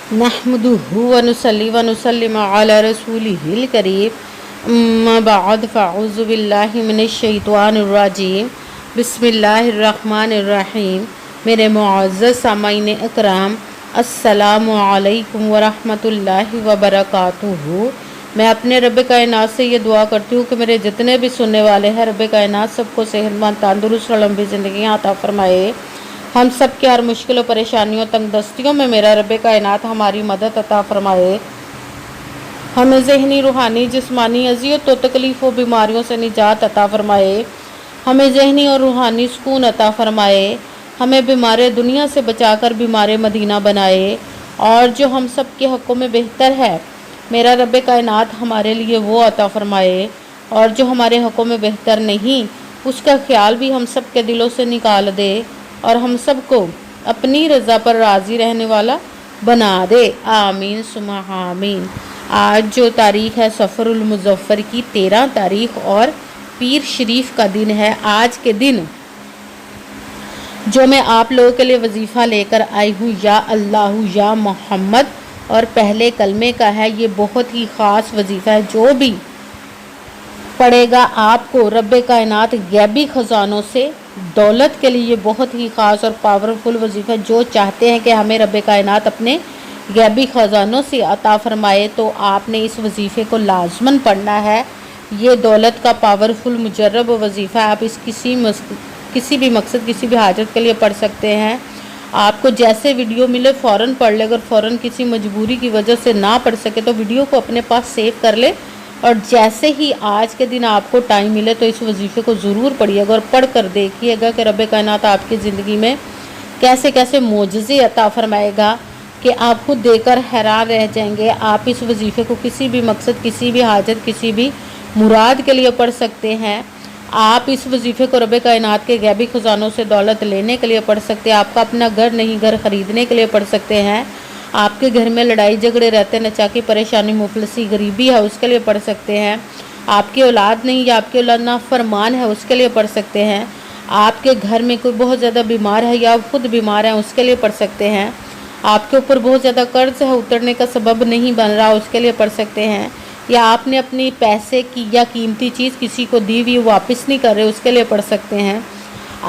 नहमदुहु व नुसल्ली व नुसल्लिमु अला रसूलिहिल करीम अम्मा बाद फ़अऊज़ु बिल्लाहि मिनश शैतानिर रजीम बिस्मिल्लाहिर रहमानिर रहीम। मेरे मुअज़्ज़ज़ सामाईन अकराम, अस्सलामु अलैकुम व रहमतुल्लाहि व बरकातुहू। मैं अपने रब कायनात से ये दुआ करती हूँ कि मेरे जितने भी सुनने वाले हैं, रब कायनात सबको सेहतमंद, तंदुरुस्त और लंबी ज़िंदगी अता फरमाए। हम सब की हर मुश्किल और परेशानियों, तंगदस्तियों में मेरा रब कायनात हमारी मदद अता फरमाए। हमें ज़हनी, रूहानी, जिस्मानी अज़ियतों, तकलीफ़ों, बीमारियों से निजात अता फरमाए। हमें ज़हनी और रूहानी सुकून अता फरमाए। हमें बीमार दुनिया से बचाकर बीमार मदीना बनाए। और जो हम सब के हक़ों में बेहतर है, मेरा रब कायनात हमारे लिए वो अता फरमाए। और जो हमारे हक़ों में बेहतर नहीं, उसका ख्याल भी हम सब के दिलों से निकाल दे और हम सबको अपनी रज़ा पर राज़ी रहने वाला बना दे। आमीन सुम्मा आमीन। आज जो तारीख़ है सफ़रुल मुज़फ़्फ़र की 13 तारीख़ और पीर शरीफ का दिन है। आज के दिन जो मैं आप लोगों के लिए वजीफ़ा लेकर आई हूँ, या अल्लाह या मोहम्मद, और पहले कलमे का है। ये बहुत ही ख़ास वजीफ़ा है। जो भी पढ़ेगा आपको रब कायनात गैबी ख़जानों से दौलत के लिए बहुत ही ख़ास और पावरफुल वजीफ़ा। जो चाहते हैं कि हमें रब कायनात अपने गैबी ख़जानों से अता फरमाए, तो आपने इस वजीफ़े को लाजमन पढ़ना है। ये दौलत का पावरफुल मुजर्रब वजीफ़ा है। आप इस किसी भी मकसद, किसी भी हाजत के लिए पढ़ सकते हैं। आपको जैसे वीडियो मिले फ़ौरन पढ़ ले। अगर फ़ौरन किसी मजबूरी की वजह से ना पढ़ सके तो वीडियो को अपने पास सेव कर ले, और जैसे ही आज के दिन आपको टाइम मिले तो इस वजीफ़े को ज़रूर पढ़िएगा और पढ़ कर देखिएगा कि रब कायनात आपकी ज़िंदगी में कैसे कैसे मोजज़े अता फरमाएगा कि आप खुद देखकर हैरान रह जाएंगे। आप इस वजीफ़े को किसी भी मकसद, किसी भी हाजत, किसी भी मुराद के लिए पढ़ सकते हैं। आप इस वजीफ़े को रब कायनात के गैबी ख़जानों से दौलत लेने के लिए पढ़ सकते हैं। आपका अपना घर नहीं, घर ख़रीदने के लिए पढ़ सकते हैं। आपके घर में लड़ाई झगड़े रहते, नचाकी, परेशानी, मुफलसी, गरीबी है, उसके लिए पढ़ सकते हैं। आपकी औलाद नहीं या आपकी औलाद नाफरमान है, उसके लिए पढ़ सकते हैं। आपके घर में कोई बहुत ज़्यादा बीमार है या आप खुद बीमार हैं, उसके लिए पढ़ सकते हैं। आपके ऊपर बहुत ज़्यादा कर्ज है, उतरने का सबब नहीं बन रहा, उसके लिए पढ़ सकते हैं। या आपने अपनी पैसे की या कीमती चीज़ किसी को दी हुई वापस नहीं कर रहे, उसके लिए पढ़ सकते हैं।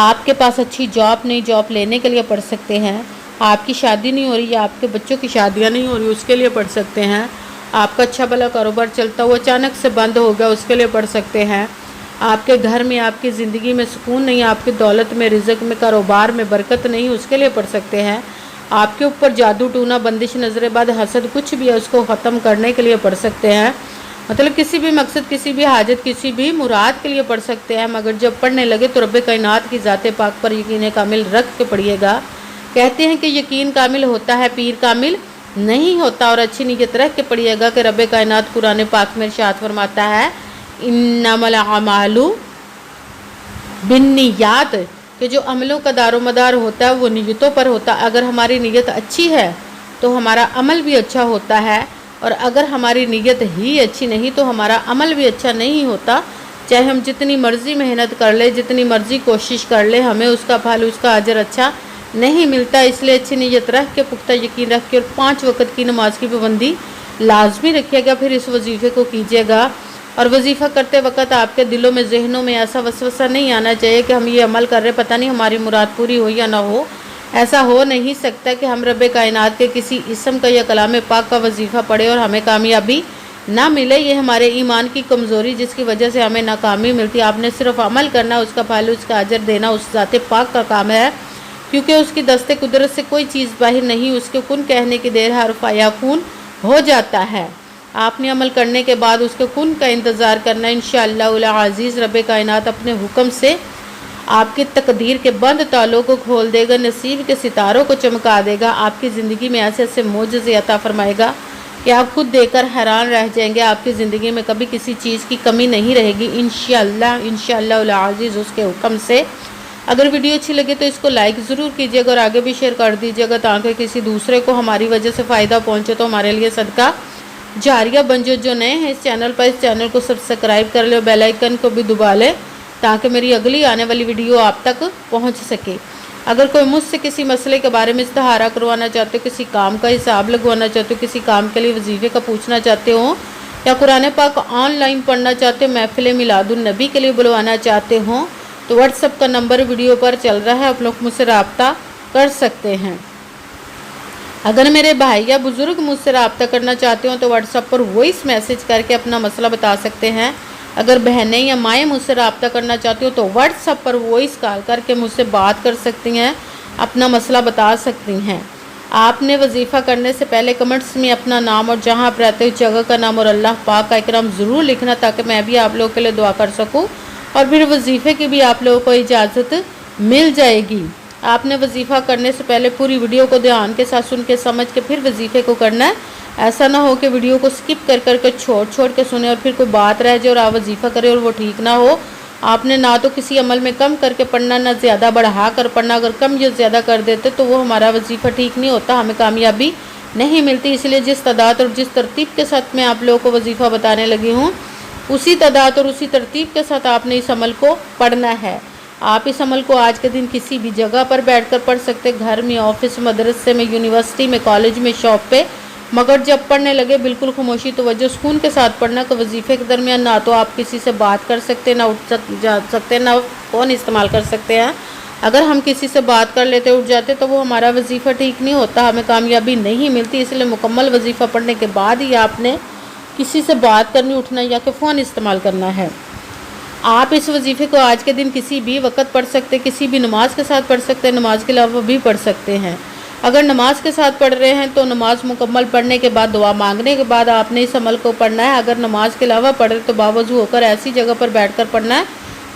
आपके पास अच्छी जॉब नहीं, जॉब लेने के लिए पढ़ सकते हैं। आपकी शादी नहीं हो रही या आपके बच्चों की शादियां नहीं हो रही, उसके लिए पढ़ सकते हैं। आपका अच्छा भला कारोबार चलता हुआ अचानक से बंद हो गया, उसके लिए पढ़ सकते हैं। आपके घर में, आपकी ज़िंदगी में सुकून नहीं, आपकी दौलत में, रिज़्क़ में, कारोबार में बरकत नहीं, उसके लिए पढ़ सकते हैं। आपके ऊपर जादू टूना, बंदिश, नज़रेबाद, हसद कुछ भी है, उसको ख़त्म करने के लिए पढ़ सकते हैं। मतलब किसी भी मकसद, किसी भी हाजत, किसी भी मुराद के लिए पढ़ सकते हैं। मगर जब पढ़ने लगे तो रब कायनात की ज़ात पाक पर यकीन कामिल रख के पढ़िएगा। कहते हैं कि यकीन कामिल होता है, पीर कामिल नहीं होता। और अच्छी नीयत रख के पढ़िएगा कि रब कायनात कुरान पाक में इरशाद फरमाता है, इन्नमल अमालु बिन्नियात, कि जो अमलों का दारोमदार होता है वो नीयतों पर होता है। अगर हमारी नीयत अच्छी है तो हमारा अमल भी अच्छा होता है, और अगर हमारी नीयत ही अच्छी नहीं तो हमारा अमल भी अच्छा नहीं होता। चाहे हम जितनी मर्ज़ी मेहनत कर ले, जितनी मर्ज़ी कोशिश कर ले, हमें उसका फल, उसका अजर अच्छा नहीं मिलता। इसलिए अच्छी नीयत रख के, पुख्ता यकीन रख के, और 5 वक़्त की नमाज की पाबंदी लाजमी रखिएगा। फिर इस वजीफ़े को कीजिएगा। और वजीफ़ा करते वक्त आपके दिलों में, जहनों में ऐसा वसवसा नहीं आना चाहिए कि हम ये अमल कर रहे, पता नहीं हमारी मुराद पूरी हो या ना हो। ऐसा हो नहीं सकता कि हम रब कायनात के किसी इस्म का या कलाम पाक का वजीफ़ा पढ़े और हमें कामयाबी ना मिले। ये हमारे ईमान की कमज़ोरी, जिसकी वजह से हमें नाकामी मिलती है। आपने सिर्फ अमल करना, उसका फल, उसका अजर देना उस ज़ात पाक का काम है, क्योंकि उसकी दस्ते कुदरत से कोई चीज़ बाहर नहीं। उसके कुन कहने की देर है और फ़याकून हो जाता है। आपने अमल करने के बाद उसके कुन का इंतज़ार करना। इंशाअल्लाह अज़ीज़ रब कायनात अपने हुक्म से आपकी तकदीर के बंद तालों को खोल देगा, नसीब के सितारों को चमका देगा। आपकी ज़िंदगी में ऐसे ऐसे मोजज़े अता फरमाएगा कि आप खुद देखकर हैरान रह जाएंगे। आपकी ज़िंदगी में कभी किसी चीज़ की कमी नहीं रहेगी इंशाअल्लाह अज़ीज़ उसके हुक्म से। अगर वीडियो अच्छी लगे तो इसको लाइक ज़रूर कीजिएगा और आगे भी शेयर कर दीजिएगा, ताकि किसी दूसरे को हमारी वजह से फ़ायदा पहुँचे तो हमारे लिए सदका जारिया बन जाए। जो नए हैं इस चैनल पर, इस चैनल को सब्सक्राइब कर ले, बेल आइकन को भी दबा लें, ताकि मेरी अगली आने वाली वीडियो आप तक पहुंच सके। اگر کوئی مجھ سے کسی مسئلے کے بارے میں استخارہ کروانا چاہتے ہو، کسی کام کا حساب لگوانا چاہتے ہو، کسی کام کے لیے وظیفے کا پوچھنا چاہتے ہو، یا قرآن پاک آن لائن پڑھنا چاہتے ہو، محفل میلاد النبی کے لیے بلوانا چاہتے ہوں، تو واٹس ایپ کا نمبر ویڈیو پر چل رہا ہے، آپ لوگ مجھ سے رابطہ کر سکتے ہیں۔ اگر میرے بھائی یا بزرگ مجھ سے رابطہ کرنا چاہتے ہوں تو واٹس ایپ پر وائس میسج کر کے اپنا مسئلہ بتا سکتے ہیں۔ اگر بہنیں یا مائیں مجھ سے رابطہ کرنا چاہتی ہوں تو واٹس ایپ پر وائس کال کر کے مجھ سے بات کر سکتی ہیں، اپنا مسئلہ بتا سکتی ہیں۔ آپ نے وظیفہ کرنے سے پہلے کمنٹس میں اپنا نام اور جہاں آپ رہتے ہو جگہ کا نام اور اللہ پاک کا اکرام ضرور لکھنا، تاکہ میں بھی آپ لوگوں کے لیے دعا کر سکوں، اور پھر وظیفے کی بھی آپ لوگوں کو اجازت مل جائے گی۔ آپ نے وظیفہ کرنے سے پہلے پوری ویڈیو کو دھیان کے ساتھ سن کے سمجھ کے پھر وظیفے کو کرنا ہے۔ ایسا نہ ہو کہ ویڈیو کو سکپ کر کے چھوڑ کے سنیں اور پھر کوئی بات رہ جائے اور آپ وظیفہ کریں اور وہ ٹھیک نہ ہو۔ آپ نے نہ تو کسی عمل میں کم کر کے پڑھنا، نہ زیادہ بڑھا کر پڑھنا۔ اگر کم یا زیادہ کر دیتے تو وہ ہمارا وظیفہ ٹھیک نہیں ہوتا، ہمیں کامیابی نہیں ملتی۔ اس لیے جس تعداد اور جس ترتیب کے ساتھ میں آپ لوگوں کو وظیفہ بتانے لگی ہوں، اسی تعداد اور اسی ترتیب کے ساتھ آپ نے اس عمل کو پڑھنا ہے۔ آپ اس عمل کو آج کے دن کسی بھی جگہ پر بیٹھ کر پڑھ سکتے، گھر میں، آفس، مدرسے میں، یونیورسٹی میں، کالج میں، شاپ پہ، مگر جب پڑھنے لگے بالکل خاموشی، توجہ، سکون کے ساتھ پڑھنا کہ وظیفے کے درمیان نہ تو آپ کسی سے بات کر سکتے، نہ اٹھ جا سکتے، نہ فون استعمال کر سکتے ہیں۔ اگر ہم کسی سے بات کر لیتے، اٹھ جاتے، تو وہ ہمارا وظیفہ ٹھیک نہیں ہوتا، ہمیں کامیابی نہیں ملتی۔ اس لیے مکمل وظیفہ پڑھنے کے بعد ہی آپ نے کسی سے بات کرنی، اٹھنا یا کہ فون استعمال کرنا ہے۔ آپ اس وظیفے کو آج کے دن کسی بھی وقت پڑھ سکتے، کسی بھی نماز کے ساتھ پڑھ سکتے، نماز کے علاوہ بھی پڑھ سکتے ہیں۔ اگر نماز کے ساتھ پڑھ رہے ہیں تو نماز مکمل پڑھنے کے بعد، دعا مانگنے کے بعد آپ نے اس عمل کو پڑھنا ہے۔ اگر نماز کے علاوہ پڑھ رہے تو باوضو ہو کر ایسی جگہ پر بیٹھ کر پڑھنا ہے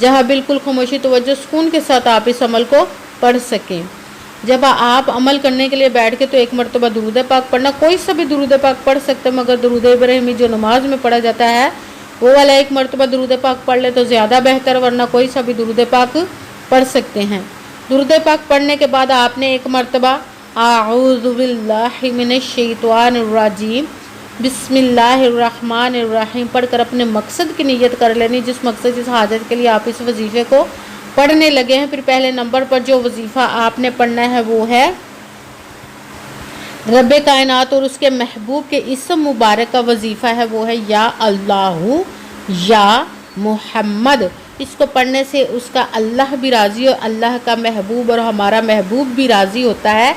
جہاں بالکل خاموشی، توجہ، سکون کے ساتھ آپ اس عمل کو پڑھ سکیں۔ جب آپ عمل کرنے کے لیے بیٹھ کے تو ایک مرتبہ درود پاک پڑھنا، کوئی سا بھی درود پاک پڑھ سکتے، مگر درود ابراہیمی جو نماز میں پڑھا جاتا ہے وہ والا ایک مرتبہ درود پاک پڑھ لے تو زیادہ بہتر، ورنہ کوئی سا بھی درود پاک پڑھ سکتے ہیں۔ درود پاک پڑھنے کے بعد آپ نے ایک مرتبہ اعوذ باللہ من الشیطان الرجیم بسم اللہ الرحمن الرحیم پڑھ کر اپنے مقصد کی نیت کر لینی، جس مقصد، جس حاجت کے لیے آپ اس وظیفے کو پڑھنے لگے ہیں۔ پھر پہلے نمبر پر جو وظیفہ آپ نے پڑھنا ہے وہ ہے رب کائنات اور اس کے محبوب کے اسم مبارک کا وظیفہ ہے، وہ ہے یا اللہ یا محمد۔ اس کو پڑھنے سے اس کا اللہ بھی راضی اور اللہ کا محبوب اور ہمارا محبوب بھی راضی ہوتا ہے۔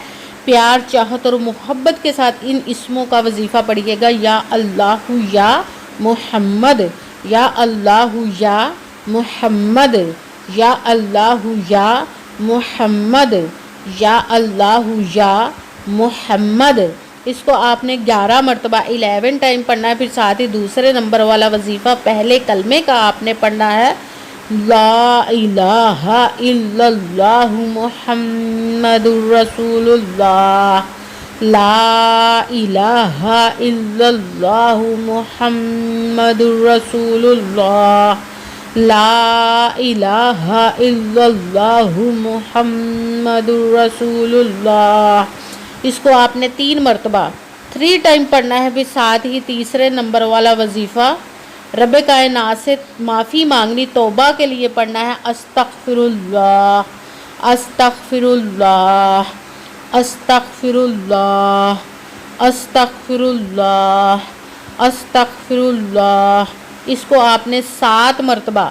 پیار، چاہت اور محبت کے ساتھ ان اسموں کا وظیفہ پڑھیے گا، یا اللہ یا محمد، یا اللہ یا محمد، یا اللہ یا محمد، یا اللہ یا محمد۔ اس کو آپ نے 11 مرتبہ 11 ٹائم پڑھنا ہے۔ پھر ساتھ ہی دوسرے نمبر والا وظیفہ پہلے کلمے کا آپ نے پڑھنا ہے، لا الہ الا اللہ محمد رسول اللہ، لا الہ الا اللہ محمد رسول اللہ، لا الہ الا اللہ محمد رسول اللہ۔ اس کو آپ نے 3 مرتبہ 3 ٹائم پڑھنا ہے۔ پھر ساتھ ہی تیسرے نمبر والا وظیفہ رب کائنات سے معافی مانگنی، توبہ کے لیے پڑھنا ہے، استغفر اللہ، استغفر اللہ، استغفر اللہ، استغفر اللہ، استغفر اللہ۔ اس کو آپ نے 7 مرتبہ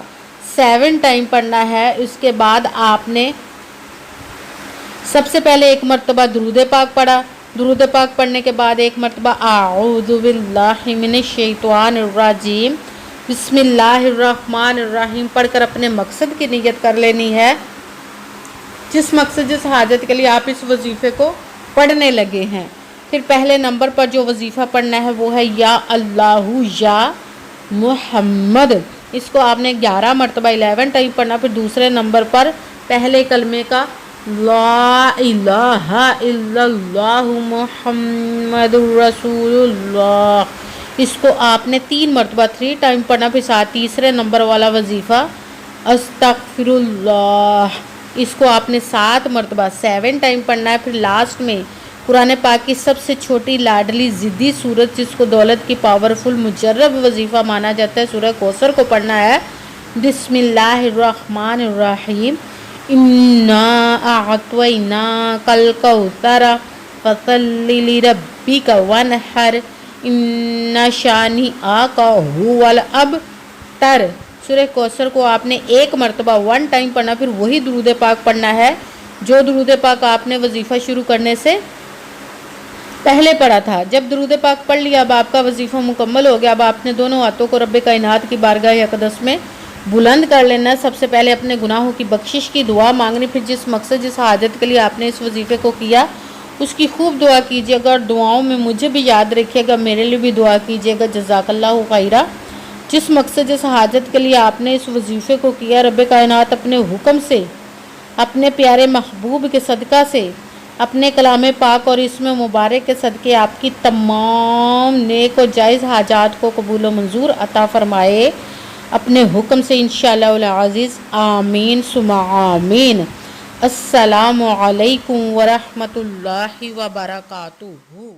7 ٹائم پڑھنا ہے۔ اس کے بعد آپ نے سب سے پہلے ایک مرتبہ درود پاک پڑھا، درود پاک پڑھنے کے بعد ایک مرتبہ اعوذ باللہ من الشیطان الرجیم بسم اللہ الرحمن الرحیم پڑھ کر اپنے مقصد کی نیت کر لینی ہے، جس مقصد، جس حاجت کے لیے آپ اس وظیفے کو پڑھنے لگے ہیں۔ پھر پہلے نمبر پر جو وظیفہ پڑھنا ہے وہ ہے یا اللہ یا محمد۔ اس کو آپ نے 11 مرتبہ 11 ٹائم پڑھنا۔ پھر دوسرے نمبر پر پہلے کلمے کا لا الہ الا اللہ محمد رسول اللہ، اس کو آپ نے 3 مرتبہ 3 ٹائم پڑھنا۔ پھر ساتھ تیسرے نمبر والا وظیفہ استغفر اللہ، اس کو آپ نے 7 مرتبہ 7 ٹائم پڑھنا ہے۔ پھر لاسٹ میں قرآن پاک کی سب سے چھوٹی لاڈلی ضدی سورت، جس کو دولت کی پاورفل مجرب وظیفہ مانا جاتا ہے، سورہ کوثر کو پڑھنا ہے، بسم اللہ الرحمن الرحیم इन्ना अअतवैना कल कौसर फसल्लि लिरब्बिका वनहर इन्ना शानिआका हुवल अबतर। सूरह कौसर को आपने एक मरतबा 1 टाइम पढ़ना, फिर वही दुरूद पाक पढ़ना है जो दुरूद पाक आपने वजीफ़ा शुरू करने से पहले पढ़ा था। जब दुरूद पाक पढ़ लिया, अब आपका वजीफ़ा मुकम्मल हो गया। अब आपने दोनों हाथों को रब्बे कायनात की बारगाह अक़दस में बुलंद कर लेना। सबसे पहले अपने गुनाहों की बख्शिश की दुआ मांगनी, फिर जिस मकसद जिस हाजत के लिए आपने इस वजीफ़े को किया उसकी खूब दुआ कीजिएगा और दुआओं में मुझे भी याद रखिएगा, मेरे लिए भी दुआ कीजिएगा। जज़ाकल्लाहु खैरा। जिस मकसद जिस हाजत के लिए आपने इस वजीफ़े को किया, रब्बे कायनात अपने हुक्म से, अपने प्यारे महबूब के सदका से, अपने कलाम पाक और इसमें मुबारक के सदके आपकी तमाम नेक और जायज़ हाजात को कबूल व मंजूर अता फ़रमाए अपने हुक्म से इंशाअल्लाह अज़ीज़। आमीन सुमा आमीन। अस्सलामु अलैकुम व रहमतुल्लाहि व बरकातुहू।